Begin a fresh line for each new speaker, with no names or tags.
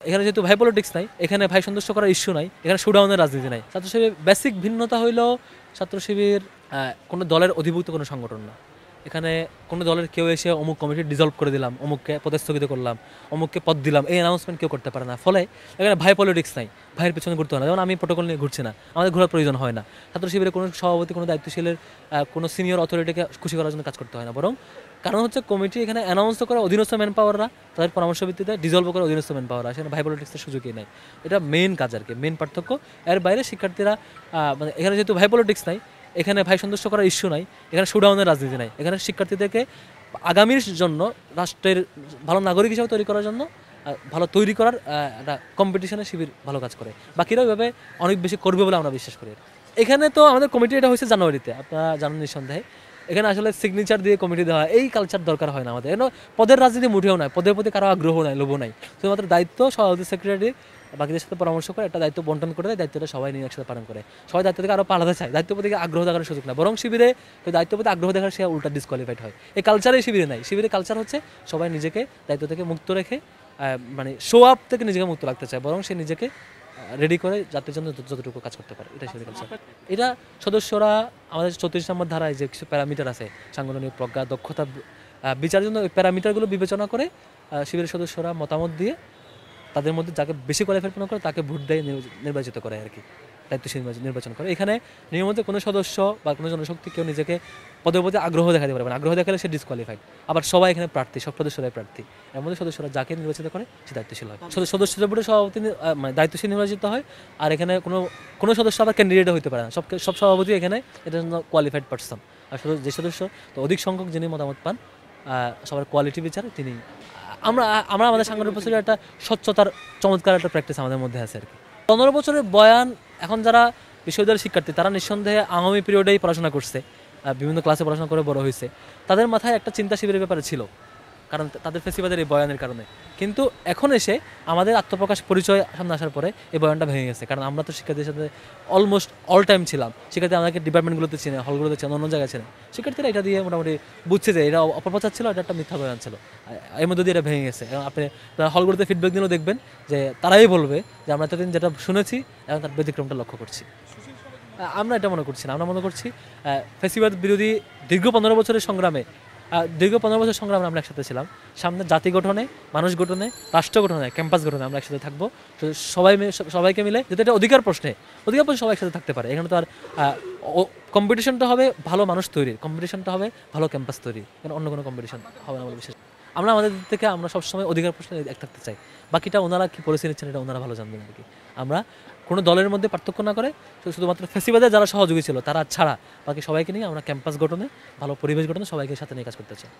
এখানে যেহেতু ভাই পলিটিক্স নাই, এখানে ভাই সন্তুষ্ট করার ইস্যু নাই, এখানে শোডাউনের রাজনীতি নাই। ছাত্র শিবির বেসিক ভিন্নতা হইল ছাত্র শিবির কোনো দলের অধিভুক্ত কোনো সংগঠন না। এখানে কোনো দলের কেউ এসে অমুক কমিটি ডিজলভ করে দিলাম, অমুককে পদস্থগিত করলাম, অমুককে পদ দিলাম, এই অ্যানাউন্সমেন্ট কেউ করতে পারে না। ফলে এখানে ভাই পলিটিক্স নাই, ভাইয়ের পেছনে ঘুরতে হয় না। যেমন আমি প্রোটোকল নিয়ে ঘুরছি না, আমাদের ঘোরার প্রয়োজন হয় না। ছাত্র শিবিরের কোনো সভাপতি, কোনো দায়িত্বশীলের কোনো সিনিয়র অথরিটিকে খুশি করার জন্য কাজ করতে হয় না। বরং কারণ হচ্ছে কমিটি এখানে অ্যানাউন্স করে অধীনস্থ ম্যান পাওয়াররা তাদের পরামর্শ ভিত্তিতে ডিজলভ করে অধীনস্থ ম্যান পাওয়াররা, সেখানে ভাই পলিটিক্সের সুযোগই নাই। এটা মেন কাজ আর কি, মেন পার্থক্য। এর বাইরে শিক্ষার্থীরা মানে এখানে যেহেতু ভাই পলিটিক্স নাই, এখানে ভাই সন্তুষ্ট করার ইস্যু নাই, এখানে শোডাউনের রাজনীতি নাই। এখানে শিক্ষার্থীদেরকে আগামীর জন্য রাষ্ট্রের ভালো নাগরিক হিসেবে তৈরি করার জন্য ভালো তৈরি করার একটা কম্পিটিশনে শিবির ভালো কাজ করে। বাকিরা ওইভাবে অনেক বেশি করবে বলে আমরা বিশ্বাস করি। এখানে তো আমাদের কমিটি এটা হয়েছে জানুয়ারিতে, আপনারা জানেন নিঃসন্দেহে। এখানে আসলে সিগনেচার দিয়ে কমিটি দেওয়া এই কালচার দরকার হয় না আমাদের। এখানে পদের রাজনীতি মুঠেও নাই, পদের প্রতি কারো আগ্রহ নাই, লোভ নাই। শুধুমাত্র দায়িত্ব সভাপতি সেক্রেটারি বাকিদের সাথে পরামর্শ করে একটা দায়িত্ব বন্টন করে দেয়, দায়িত্বটা সবাই নিয়ে একসাথে পালন করে। সবাই দায়িত্ব থেকে আরও পালাতে চায়, দায়িত্ব প্রতি আগ্রহ দেখার সুযোগ না। বরং শিবিরে দায়িত্ব প্রতি আগ্রহ দেখার সে উল্টা ডিসকোয়ালিফাইড হয়। এই কালচারে শিবিরে নাই। শিবিরের কালচার হচ্ছে সবাই নিজেকে দায়িত্ব থেকে মুক্ত রেখে মানে শো আপ থেকে নিজেকে মুক্ত রাখতে চায়, বরং সে নিজেকে রেডি করে জাতির জন্য যতটুকু কাজ করতে পারে, এটা শিবিরের কালচার। এটা সদস্যরা আমাদের 34 নম্বর ধারায় যে কিছু প্যারামিটার আছে, সাংগঠনিক প্রজ্ঞা, দক্ষতা বিচারের জন্য ওই প্যারামিটারগুলো বিবেচনা করে শিবিরের সদস্যরা মতামত দিয়ে তাদের মধ্যে যাকে বেশি কোয়ালিফাই করে তাকে ভোট দেয়, নির্বাচিত করে আর কি, দায়িত্বশীল নির্বাচন করে। এখানে নিয়মিত কোনো সদস্য বা কোনো জনশক্তি কেউ নিজেকে পদের প্রতি আগ্রহ দেখাতে পারবে না। আগ্রহ দেখালে সে ডিসকোয়ালিফাইড। আবার সবাই এখানে প্রার্থী, সব সদস্যরাই প্রার্থী। এর মধ্যে সদস্যরা যাকে নির্বাচিত করে সে দায়িত্বশীল হয়। সদস্যদের ভোটে সভাপতি মানে দায়িত্বশীল নির্বাচিত হয়। আর এখানে কোনো সদস্য আবার ক্যান্ডিডেটও হতে পারে না। সব সভাপতি এখানে এটার জন্য কোয়ালিফাইড পার্সন। আর যে সদস্য তো অধিক সংখ্যক যিনি মতামত পান, সবার কোয়ালিটি বিচারে তিনি আমরা আমাদের সাংগঠনিক প্রস্তুতির একটা স্বচ্ছতার চমৎকার একটা প্র্যাকটিস আমাদের মধ্যে আছে আর কি। 15 বছরের বয়ান এখন যারা বিশ্ববিদ্যালয়ের শিক্ষার্থী, তারা নিঃসন্দেহে আগামী পিরিয়ডেই পড়াশোনা করছে, বিভিন্ন ক্লাসে পড়াশোনা করে বড় হয়েছে। তাদের মাথায় একটা চিন্তা শিবিরের ব্যাপারে ছিল, কারণ তাদের ফেসিবাদের এই বয়ানের কারণে। কিন্তু এখন এসে আমাদের আত্মপ্রকাশ পরিচয় সামনে আসার পরে এই বয়ানটা ভেঙে গেছে। কারণ আমরা তো শিক্ষার্থীদের সাথে অলমোস্ট অল টাইম ছিলাম। শিক্ষার্থী আমাদেরকে ডিপার্টমেন্টগুলোতে চিনে, হলগুলোতে চিনে, অন্য জায়গায় চিনে। শিক্ষার্থীরা এটা দিয়ে মোটামুটি বুঝছে যে এটা অপপ্রচার ছিল, এটা একটা মিথ্যা বয়ান ছিল। এর মধ্যে দিয়ে এটা ভেঙে গেছে। এবং আপনি হলগুলোতে ফিডব্যাক দিলেও দেখবেন যে তারাই বলবে যে আমরা এতদিন যেটা শুনেছি এখন তার ব্যতিক্রমটা লক্ষ্য করছি। আমরা এটা মনে করছি না। আমরা মনে করছি ফেসিবাদ বিরোধী দীর্ঘ 15 বছরের সংগ্রামে, দীর্ঘ 15 বছর সংগ্রামে আমরা একসাথে ছিলাম। সামনে জাতি গঠনে, মানুষ গঠনে, রাষ্ট্র গঠনে, ক্যাম্পাস গঠনে আমরা একসাথে থাকবো। তো সবাইকে মিলে যাতে এটা অধিকার প্রশ্নে সবাই একসাথে থাকতে পারে। এখানে তো আর কম্পিটিশনটা হবে ভালো মানুষ তৈরির, কম্পিটিশনটা হবে ভালো ক্যাম্পাস তৈরি, কারণ অন্য কোনো কম্পিটিশন হবে না বলে বিশেষ। আমরা আমাদের থেকে আমরা সবসময় অধিকার প্রশ্নে এক থাকতে চাই। বাকিটা ওনারা কী পলিসি নিচ্ছেন এটা ওনারা ভালো জানবেন আর কি। আমরা কোনো দলের মধ্যে পার্থক্য না করে শুধুমাত্র ফেসিবাদে যারা সহযোগী ছিল তারা ছাড়া বাকি সবাইকে নিয়ে আমরা ক্যাম্পাস গঠনে, ভালো পরিবেশ গঠনে সবাইকে সাথে নিয়ে কাজ করতে চাই।